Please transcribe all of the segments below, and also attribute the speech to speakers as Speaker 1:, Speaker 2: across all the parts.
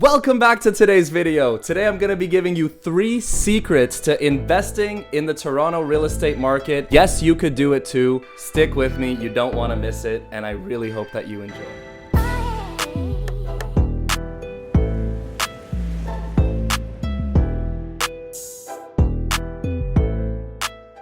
Speaker 1: Welcome back to today's video. Today I'm going to be giving you 3 secrets to investing in the Toronto real estate market. Yes, you could do it too. Stick with me. You don't want to miss it, and I really hope that you enjoy.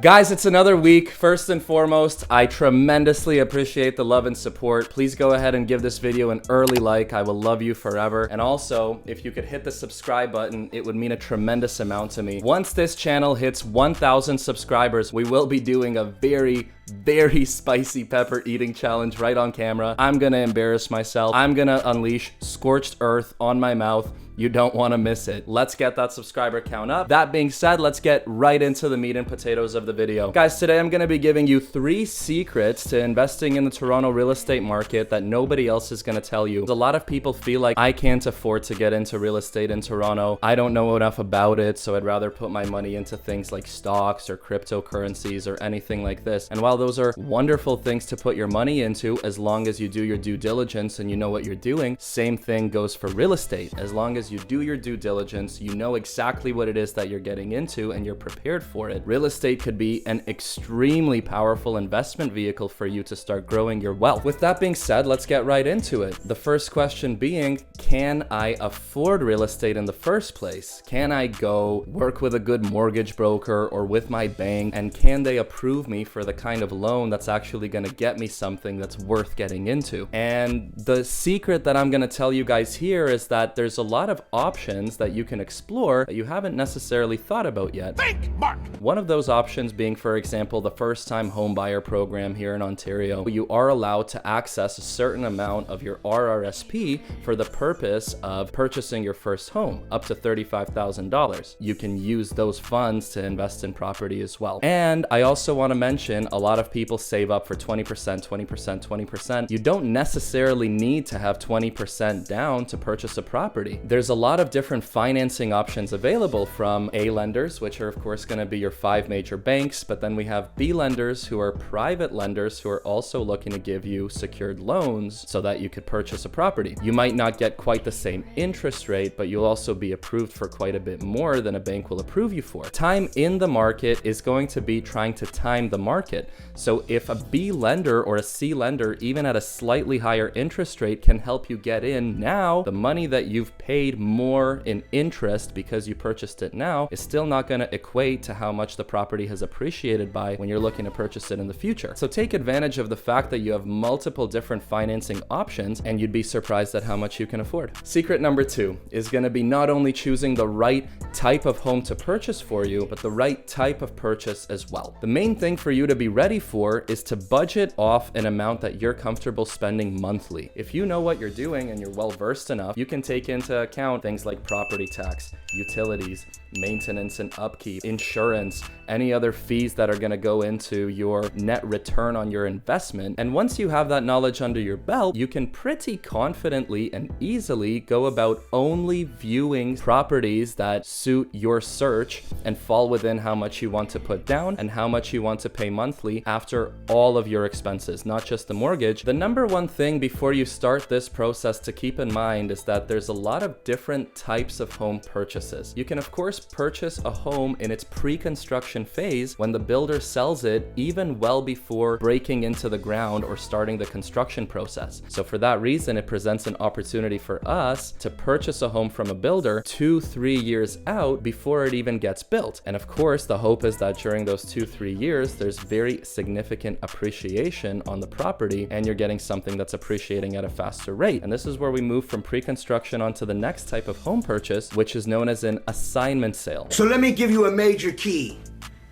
Speaker 1: Guys, it's another week. First and foremost, I tremendously appreciate the love and support. Please go ahead and give this video an early like. I will love you forever. And also, if you could hit the subscribe button, it would mean a tremendous amount to me. Once this channel hits 1,000 subscribers, we will be doing a very spicy pepper eating challenge right on camera. I'm gonna embarrass myself. I'm gonna unleash scorched earth on my mouth. You don't want to miss it. Let's get that subscriber count up. That being said, let's get right into the meat and potatoes of the video. Guys, today I'm going to be giving you 3 secrets to investing in the Toronto real estate market that nobody else is going to tell you. A lot of people feel like I can't afford to get into real estate in Toronto. I don't know enough about it, so I'd rather put my money into things like stocks or cryptocurrencies or anything like this. And while those are wonderful things to put your money into, as long as you do your due diligence and you know what you're doing, same thing goes for real estate. As long as you do your due diligence, you know exactly what it is that you're getting into and you're prepared for it. Real estate could be an extremely powerful investment vehicle for you to start growing your wealth. With that being said, let's get right into it. The first question being, can I afford real estate in the first place? Can I go work with a good mortgage broker or with my bank, and can they approve me for the kind of loan that's actually going to get me something that's worth getting into? And the secret that I'm going to tell you guys here is that there's a lot of options that you can explore that you haven't necessarily thought about yet. Think, Mark! One of those options being, for example, the first-time home buyer program here in Ontario. You are allowed to access a certain amount of your RRSP for the purpose of purchasing your first home, up to $35,000. You can use those funds to invest in property as well. And I also want to mention, a lot of people save up for 20%, 20%, 20%. You don't necessarily need to have 20% down to purchase a property. There's a lot of different financing options available, from A lenders, which are of course going to be your 5 major banks, but then we have B lenders, who are private lenders who are also looking to give you secured loans so that you could purchase a property. You might not get quite the same interest rate, but you'll also be approved for quite a bit more than a bank will approve you for. Time in the market is going to be trying to time the market. So if a B lender or a C lender, even at a slightly higher interest rate, can help you get in now, the money that you've paid more in interest because you purchased it now is still not going to equate to how much the property has appreciated by when you're looking to purchase it in the future. So take advantage of the fact that you have multiple different financing options, and you'd be surprised at how much you can afford. Secret number 2 is going to be not only choosing the right type of home to purchase for you, but the right type of purchase as well. The main thing for you to be ready for is to budget off an amount that you're comfortable spending monthly. If you know what you're doing and you're well versed enough, you can take into account things like property tax, utilities, maintenance and upkeep, insurance, any other fees that are going to go into your net return on your investment. And once you have that knowledge under your belt, you can pretty confidently and easily go about only viewing properties that suit your search and fall within how much you want to put down and how much you want to pay monthly after all of your expenses, not just the mortgage. The number one thing before you start this process to keep in mind is that there's a lot of different types of home purchases. You can of course purchase a home in its pre-construction phase when the builder sells it, even well before breaking into the ground or starting the construction process. So for that reason, it presents an opportunity for us to purchase a home from a builder 2-3 years out before it even gets built. And of course, the hope is that during those 2-3 years, there's very significant appreciation on the property and you're getting something that's appreciating at a faster rate. And this is where we move from pre-construction onto the next type of home purchase, which is known as an assignment sale.
Speaker 2: So let me give you a major key.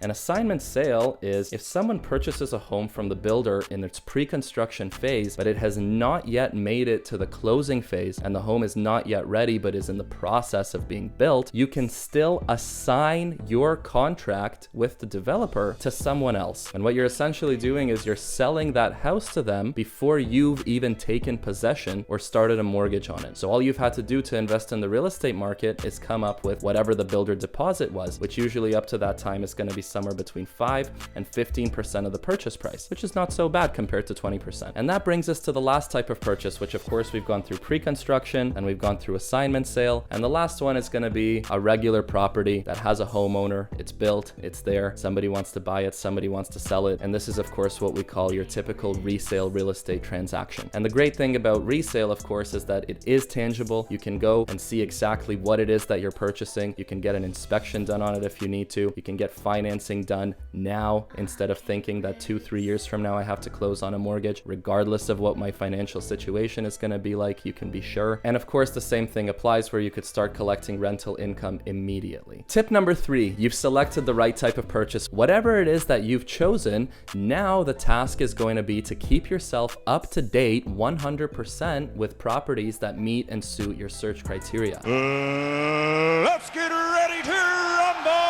Speaker 1: An assignment sale is if someone purchases a home from the builder in its pre-construction phase, but it has not yet made it to the closing phase and the home is not yet ready but is in the process of being built, you can still assign your contract with the developer to someone else. And what you're essentially doing is you're selling that house to them before you've even taken possession or started a mortgage on it. So all you've had to do to invest in the real estate market is come up with whatever the builder deposit was, which usually up to that time is going to be somewhere between 5 and 15% of the purchase price, which is not so bad compared to 20%. And that brings us to the last type of purchase, which of course we've gone through pre-construction and we've gone through assignment sale. And the last one is gonna be a regular property that has a homeowner, it's built, it's there, somebody wants to buy it, somebody wants to sell it. And this is of course what we call your typical resale real estate transaction. And the great thing about resale, of course, is that it is tangible. You can go and see exactly what it is that you're purchasing. You can get an inspection done on it if you need to. You can get financing done now instead of thinking that 2-3 years from now I have to close on a mortgage. Regardless of what my financial situation is going to be like, you can be sure. And of course, the same thing applies where you could start collecting rental income immediately. Tip number 3, you've selected the right type of purchase. Whatever it is that you've chosen, now the task is going to be to keep yourself up to date 100% with properties that meet and suit your search criteria.
Speaker 3: Let's get ready to rumble!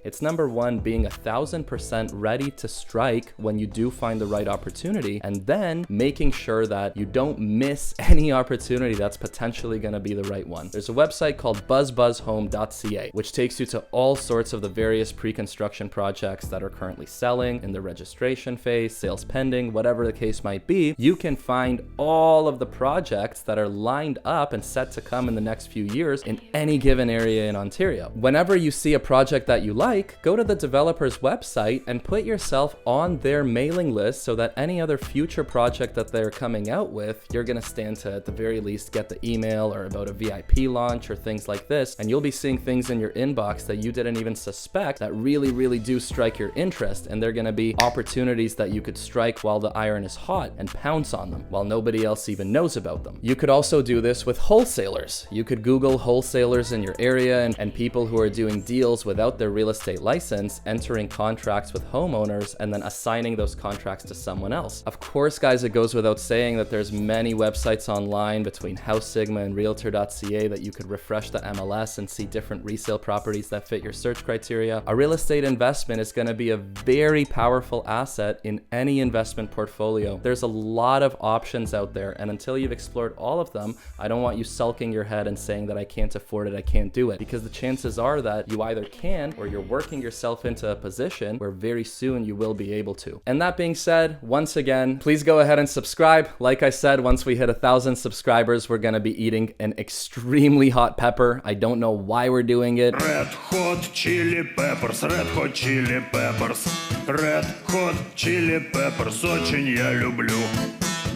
Speaker 1: It's number 1, being 1000% ready to strike when you do find the right opportunity, and then making sure that you don't miss any opportunity that's potentially going to be the right one. There's a website called Buzzbuzzhome.ca, which takes you to all sorts of the various pre-construction projects that are currently selling, in the registration phase, sales pending, whatever the case might be. You can find all of the projects that are lined up and set to come in the next few years in any given area in Ontario. Whenever you see a project that you like, go to the developer's website and put yourself on their mailing list so that any other future project that they're coming out with, you're gonna stand to at the very least get the email or about a VIP launch or things like this, and you'll be seeing things in your inbox that you didn't even suspect that really do strike your interest, and they're gonna be opportunities that you could strike while the iron is hot and pounce on them while nobody else even knows about them. You could also do this with wholesalers. You could Google wholesalers in your area and people who are doing deals without their real estate license, entering contracts with homeowners, and then assigning those contracts to someone else. Of course, guys, it goes without saying that there's many websites online between House Sigma and Realtor.ca that you could refresh the MLS and see different resale properties that fit your search criteria. A real estate investment is going to be a very powerful asset in any investment portfolio. There's a lot of options out there, and until you've explored all of them, I don't want you sulking your head and saying that I can't afford it, I can't do it, because the chances are that you either can or you're working yourself into a position where very soon you will be able to. And that being said, once again, please go ahead and subscribe. Like I said, once we hit 1,000 subscribers, we're gonna be eating an extremely hot pepper. I don't know why we're doing it.
Speaker 3: Red Hot Chili Peppers, Red Hot Chili Peppers, Red Hot Chili Peppers, очень я люблю.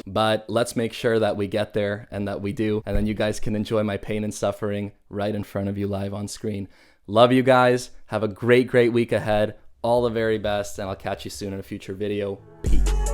Speaker 1: But let's make sure that we get there and that we do, and then you guys can enjoy my pain and suffering right in front of you live on screen. Love you guys. Have a great week ahead. All the very best, and I'll catch you soon in a future video. Peace.